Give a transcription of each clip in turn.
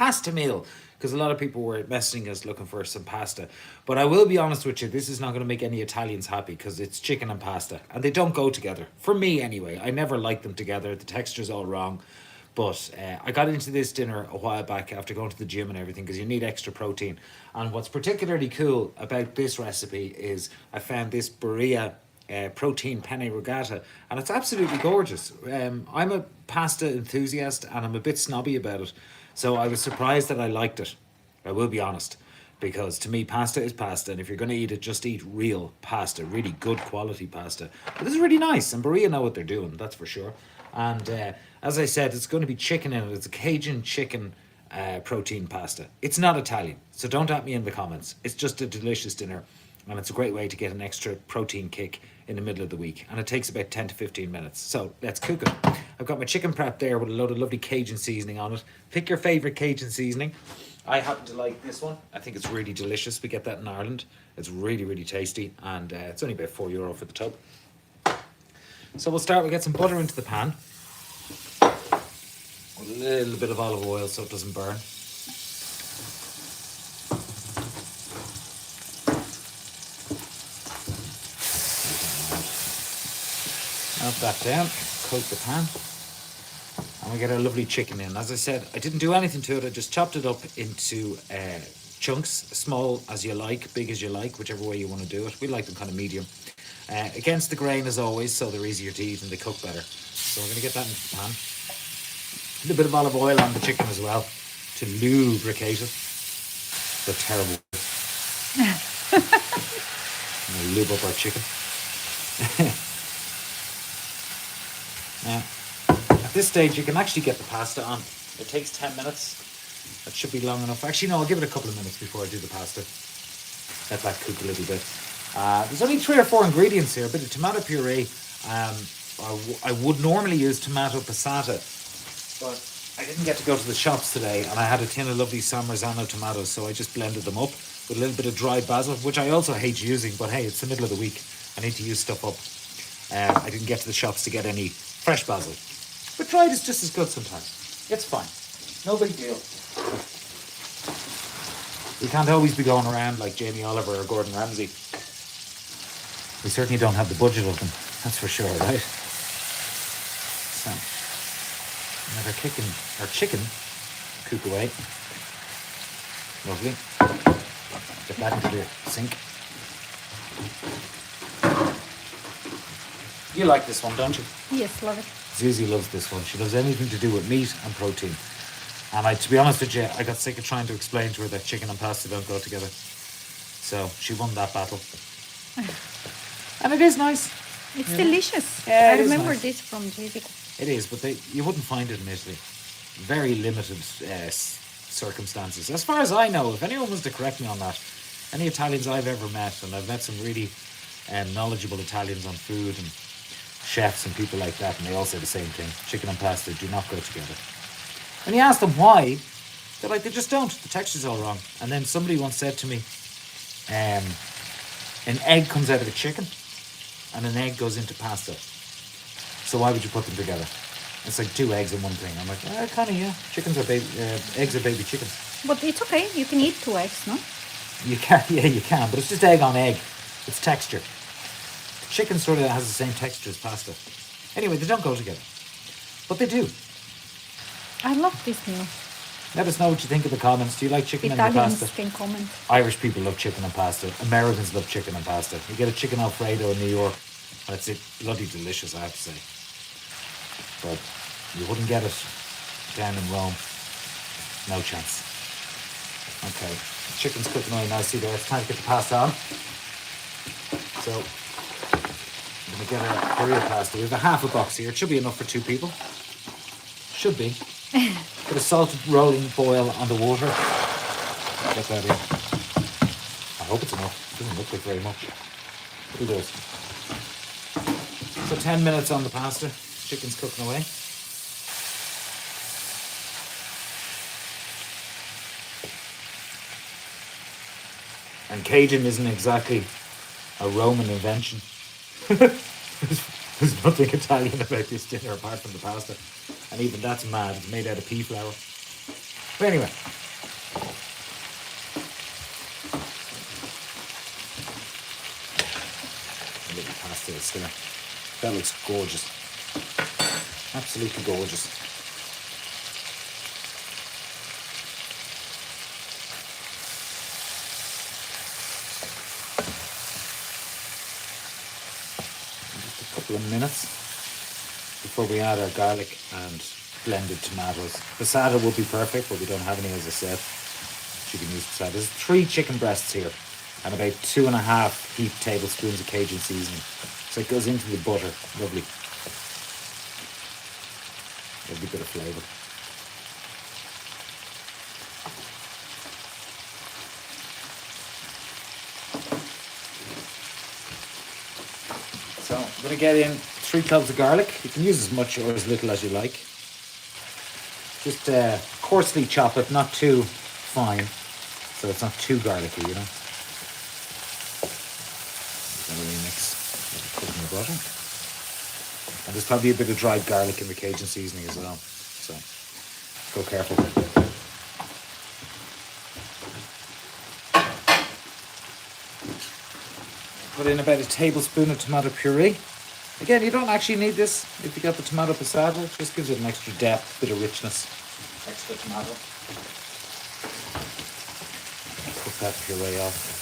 pasta meal, because a lot of people were messaging us looking for some pasta. But I will be honest with you, this is not going to make any Italians happy because it's chicken and pasta. And they don't go together. For me, anyway. I never like them together. The texture's all wrong. But I got into this dinner a while back after going to the gym and everything because you need extra protein. And what's particularly cool about this recipe is I found this Berea protein penne rigata, and it's absolutely gorgeous. I'm a pasta enthusiast and I'm a bit snobby about it. So I was surprised that I liked it. I will be honest. Because to me, pasta is pasta, and if you're going to eat it, just eat real pasta, really good quality pasta. But this is really nice, and Berea know what they're doing, that's for sure. And as I said, it's going to be chicken in it. It's a Cajun chicken protein pasta. It's not Italian, so don't at me in the comments. It's just a delicious dinner, and it's a great way to get an extra protein kick in the middle of the week. And it takes about 10 to 15 minutes. So let's cook it. I've got my chicken prep there with a load of lovely Cajun seasoning on it. Pick your favourite Cajun seasoning. I happen to like this one. I think it's really delicious. We get that in Ireland. It's really, really tasty, and it's only about €4 for the tub. So we'll start. We'll get some butter into the pan. A little bit of olive oil so it doesn't burn. Melt that down. Coat the pan. And we get our lovely chicken in. As I said, I didn't do anything to it. I just chopped it up into chunks, small as you like, big as you like, whichever way you want to do it. We like them kind of medium. Against the grain as always, so they're easier to eat and they cook better. So we're going to get that into the pan. A little bit of olive oil on the chicken as well to lubricate it. The terrible. I'm going to lube up our chicken. Now, at this stage, you can actually get the pasta on. It takes 10 minutes. That should be long enough. Actually, no, I'll give it a couple of minutes before I do the pasta. Let that cook a little bit. There's only 3 or 4 ingredients here. A bit of tomato puree. I would normally use tomato passata, but I didn't get to go to the shops today, and I had a tin of lovely San Marzano tomatoes, so I just blended them up with a little bit of dried basil, which I also hate using, but hey, it's the middle of the week. I need to use stuff up. I didn't get to the shops to get any fresh basil. But dried is just as good sometimes. It's fine. No big deal. We can't always be going around like Jamie Oliver or Gordon Ramsay. We certainly don't have the budget of them. That's for sure, right? So, let our chicken cook away. Lovely. Get that into the sink. You like this one, don't you? Yes, love it. Susie loves this one. She loves anything to do with meat and protein. And to be honest with you, I got sick of trying to explain to her that chicken and pasta don't go together. So she won that battle. And it is nice. It's delicious. Yeah, I remember nice. this from Jessica. It is, but you wouldn't find it in Italy. Very limited circumstances. As far as I know, if anyone was to correct me on that, any Italians I've ever met, and I've met some really knowledgeable Italians on food and chefs and people like that, and they all say the same thing. Chicken and pasta do not go together. And you ask them why, they're like, they just don't. The texture's all wrong. And then somebody once said to me, an egg comes out of a chicken and an egg goes into pasta. So why would you put them together? It's like 2 eggs in one thing. I'm like, kind of, yeah. Eggs are baby chickens. But it's okay. You can eat 2 eggs, no? You can, yeah, you can. But it's just egg on egg. It's texture. Chicken sort of has the same texture as pasta. Anyway, they don't go together. But they do. I love this meal. Let us know what you think in the comments. Do you like chicken and Italians pasta? can comment. Irish people love chicken and pasta. Americans love chicken and pasta. You get a chicken Alfredo in New York, and it's bloody delicious, I have to say. But you wouldn't get it down in Rome. No chance. Okay, the chicken's cooking away nicely there. It's time to get the pasta on. So, I'm going to get our Berea pasta. We have a half a box here. It should be enough for 2 people. Should be. Put a salted rolling boil on the water. Get that in. I hope it's enough. It doesn't look like very much. It'll do it. So 10 minutes on the pasta. Chicken's cooking away. And Cajun isn't exactly a Roman invention. There's nothing Italian about this dinner apart from the pasta. And even that's mad. It's made out of pea flour. But anyway, bits there. That looks gorgeous. Absolutely gorgeous. Just a couple of minutes before we add our garlic and blended tomatoes. Passata would be perfect, but we don't have any, as I said. You can use passata. There's 3 chicken breasts here and about 2.5 heaped tablespoons of Cajun seasoning. So it goes into the butter. Lovely. Lovely bit of flavour. So I'm going to get in 3 cloves of garlic. You can use as much or as little as you like. Just coarsely chop it, not too fine, so it's not too garlicky, you know. Really mix cooking the butter. And there's probably a bit of dried garlic in the Cajun seasoning as well, so go careful. Put in about a tablespoon of tomato puree. Again, you don't actually need this if you got the tomato passata. It just gives it an extra depth, bit of richness. Extra tomato. Cook that puree off.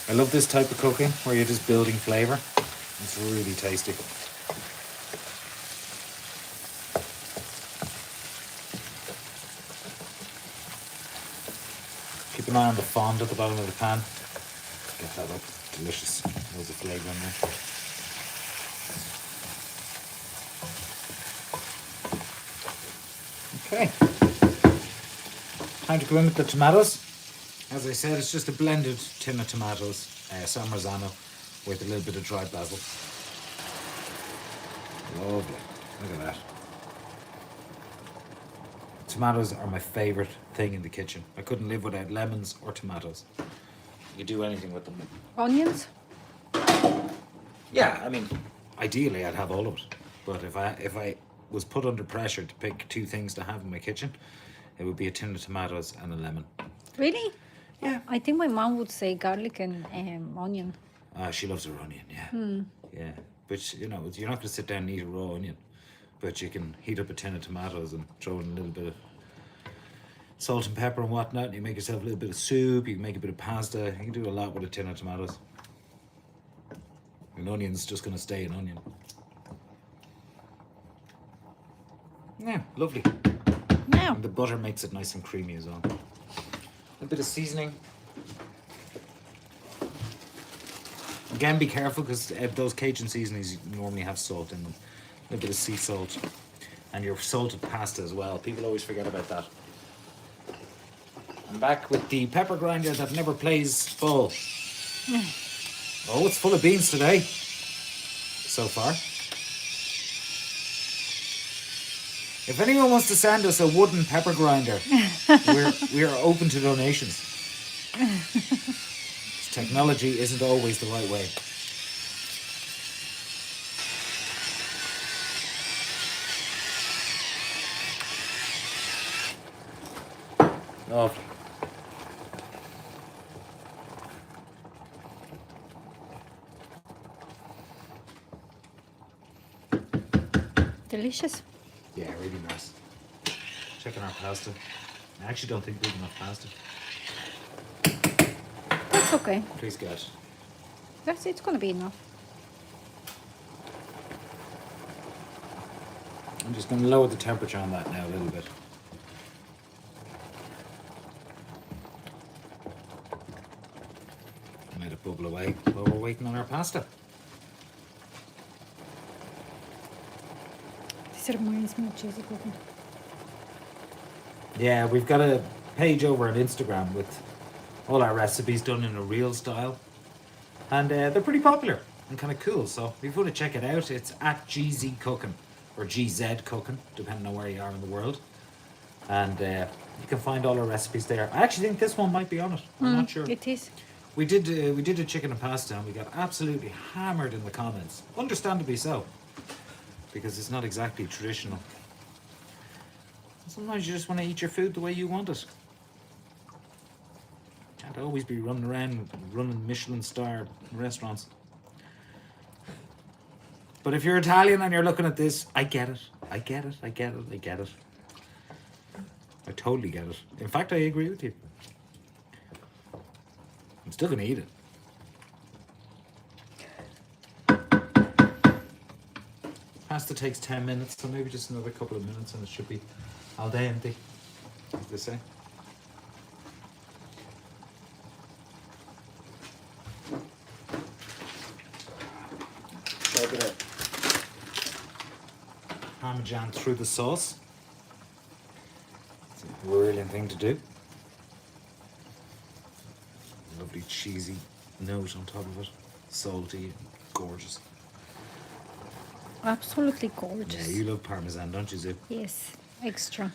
I love this type of cooking where you're just building flavour. It's really tasty. Keep an eye on the fond at the bottom of the pan. Get that up. Delicious. Loads of flavour in there. Okay. Time to go in with the tomatoes. As I said, it's just a blended tin of tomatoes, San Marzano, with a little bit of dried basil. Lovely. Look at that. Tomatoes are my favourite thing in the kitchen. I couldn't live without lemons or tomatoes. You can do anything with them. Onions? Yeah, I mean, ideally I'd have all of it. But if I was put under pressure to pick 2 things to have in my kitchen, it would be a tin of tomatoes and a lemon. Really? Yeah. I think my mom would say garlic and onion. She loves her onion, yeah. Yeah, but you know, you're not going to sit down and eat a raw onion. But you can heat up a tin of tomatoes and throw in a little bit of salt and pepper and whatnot. And you make yourself a little bit of soup. You can make a bit of pasta. You can do a lot with a tin of tomatoes. An onion's just going to stay an onion. Yeah, lovely. Now, And the butter makes it nice and creamy as well. A bit of seasoning. Again, be careful because those Cajun seasonings normally have salt in them. A little bit of sea salt. And your salted pasta as well. People always forget about that. I'm back with the pepper grinder that never plays full. Oh, it's full of beans today. So far. If anyone wants to send us a wooden pepper grinder, we're open to donations. Technology isn't always the right way. Lovely. delicious. Yeah, really nice. Checking our pasta. I actually don't think we have enough pasta. That's okay. Please, God. It's gonna be enough. I'm just going to lower the temperature on that now a little bit. Let it bubble away while we're waiting on our pasta. This reminds me of cheesy cooking. Yeah, we've got a page over on Instagram with all our recipes done in a real style. And they're pretty popular and kind of cool. So if you want to check it out, it's at GZ Cooking or GZ Cooking, depending on where you are in the world. And you can find all our recipes there. I actually think this one might be on it. I'm not sure. It is. We did a chicken and pasta and we got absolutely hammered in the comments. Understandably so. Because it's not exactly traditional. Sometimes you just want to eat your food the way you want it. I'd always be running around running Michelin star restaurants. But if you're Italian and you're looking at this, I get it. I get it. I get it. I get it. I totally get it. In fact, I agree with you. I'm still going to eat it. Pasta takes 10 minutes, so maybe just another couple of minutes and it should be al dente, as they say. Check it out. Parmesan through the sauce. It's a brilliant thing to do. Lovely cheesy note on top of it. Salty, gorgeous. Absolutely gorgeous. Yeah, you love Parmesan, don't you, Zip? Yes, extra.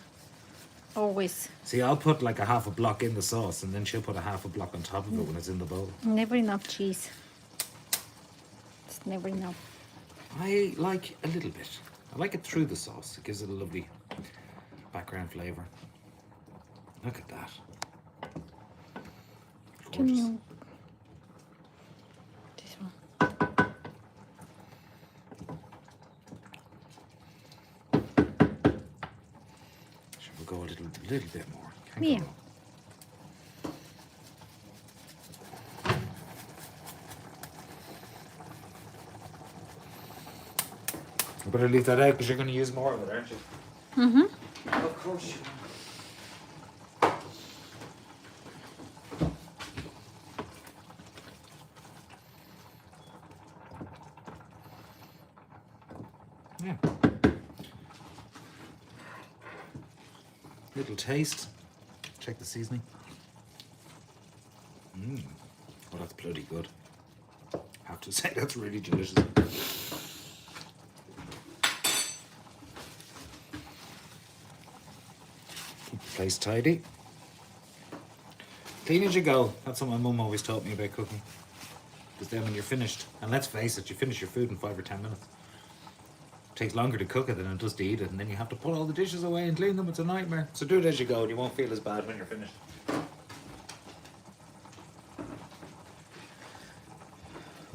Always. See, I'll put like a half a block in the sauce and then she'll put a half a block on top of it when it's in the bowl. Never enough cheese. It's never enough. I like a little bit. I like it through the sauce. It gives it a lovely background flavour. Look at that. Can Gorgeous. you... This one. Should we go a little bit more? Can't Yeah. go wrong. I better leave that out because you're going to use more of it, aren't you? Mm-hmm. Of course you will. Yeah. Little taste. Check the seasoning. Oh, that's bloody good. I have to say, that's really delicious. Keep the place tidy. Clean as you go. That's what my mum always taught me about cooking. Because then when you're finished, and let's face it, you finish your food in 5 or 10 minutes. It takes longer to cook it than it does to eat it, and then you have to put all the dishes away and clean them. It's a nightmare. So do it as you go, and you won't feel as bad when you're finished.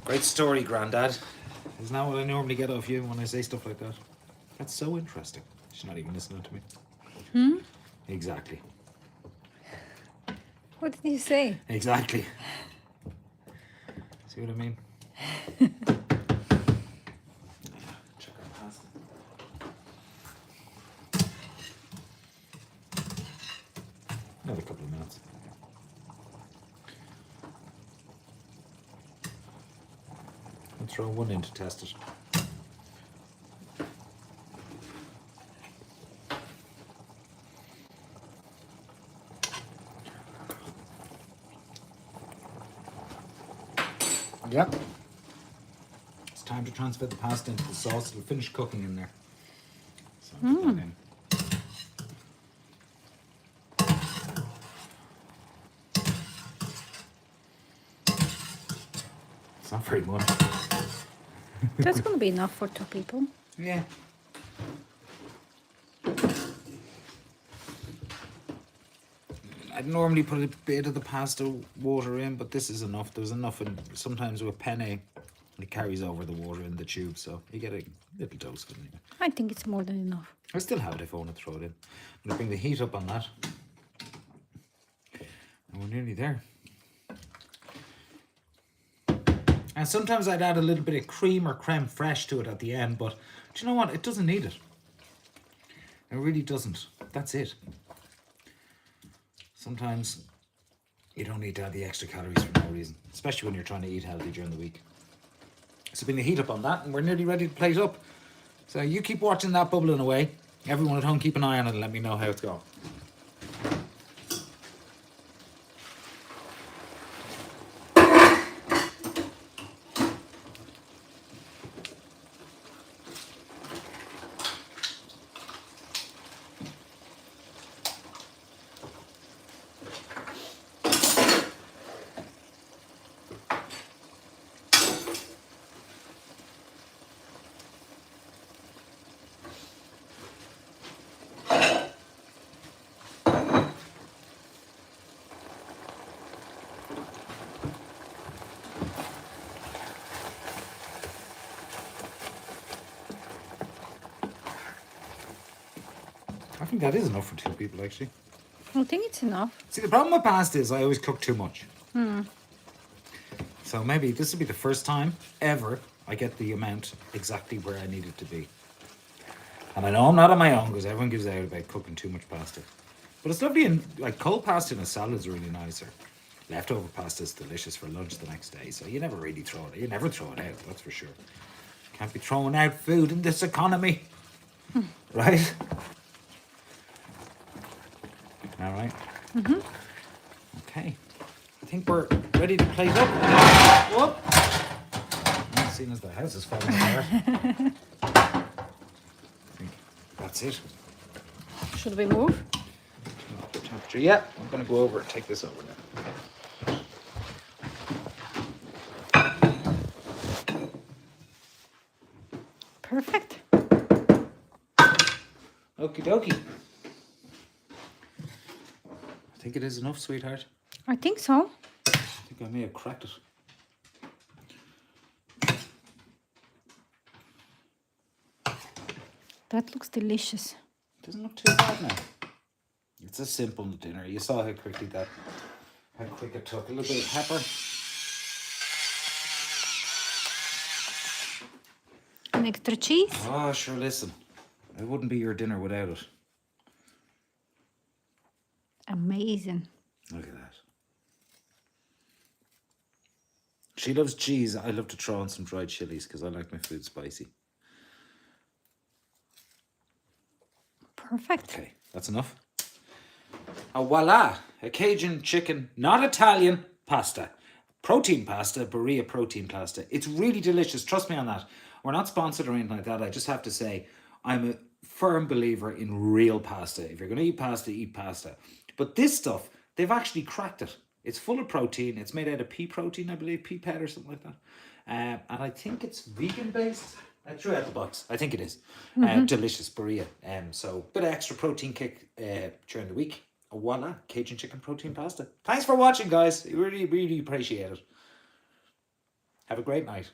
Great story, Grandad. Isn't that what I normally get off you when I say stuff like that? That's so interesting. She's not even listening to me. Hmm? Exactly. What did you say? Exactly. See what I mean? Check our pasta. Another couple of minutes. I'll throw one in to test it. Yep. It's time to transfer the pasta into the sauce. It'll finish cooking in there. So I'll put that in. It's not very much. That's going to be enough for 2 people. Yeah. I'd normally put a bit of the pasta water in, but this is enough. There's enough, and sometimes with penne, it carries over the water in the tube, so you get a little dose of it anyway. I think it's more than enough. I still have it if I want to throw it in. I'm going to bring the heat up on that. And we're nearly there. And sometimes I'd add a little bit of cream or creme fraiche to it at the end, but do you know what? It doesn't need it. It really doesn't. That's it. Sometimes you don't need to add the extra calories for no reason, especially when you're trying to eat healthy during the week. So bring the heat up on that, and we're nearly ready to plate up. So you keep watching that bubbling away. Everyone at home, keep an eye on it and let me know how it's going. I think that is enough for 2 people, actually. I think it's enough. See, the problem with pasta is I always cook too much. So maybe this will be the first time ever I get the amount exactly where I need it to be. And I know I'm not on my own because everyone gives out about cooking too much pasta. But it's lovely, and like cold pasta in a salad is really nice. Or leftover pasta is delicious for lunch the next day. So you never really throw it. You never throw it out, that's for sure. Can't be throwing out food in this economy. Right? All right. Okay. I think we're ready to plate up. Whoop! Well, seeing as the house is falling apart. I think that's it. Should we move? Temperature. Yeah, I'm gonna go over and take this over now. Perfect. Okie dokie. I think it is enough, sweetheart. I think so. I think I may have cracked it. That looks delicious. Doesn't look too bad now. It's a simple dinner. You saw how quick it took. A little bit of pepper. An extra cheese. Oh, sure, listen. It wouldn't be your dinner without it. Amazing. Look at that. She loves cheese. I love to throw on some dried chilies because I like my food spicy. Perfect. Okay, that's enough. Voila! A Cajun chicken, not Italian, pasta. Protein pasta, Berea protein pasta. It's really delicious. Trust me on that. We're not sponsored or anything like that. I just have to say, I'm a firm believer in real pasta. If you're going to eat pasta, eat pasta. But this stuff, they've actually cracked it. It's full of protein. It's made out of pea protein, I believe, pea powder or something like that. And I think it's vegan based. I threw out the box. I think it is. Delicious Berea. So bit of extra protein kick during the week. Voila, Cajun chicken protein pasta. Thanks for watching, guys. I really, really appreciate it. Have a great night.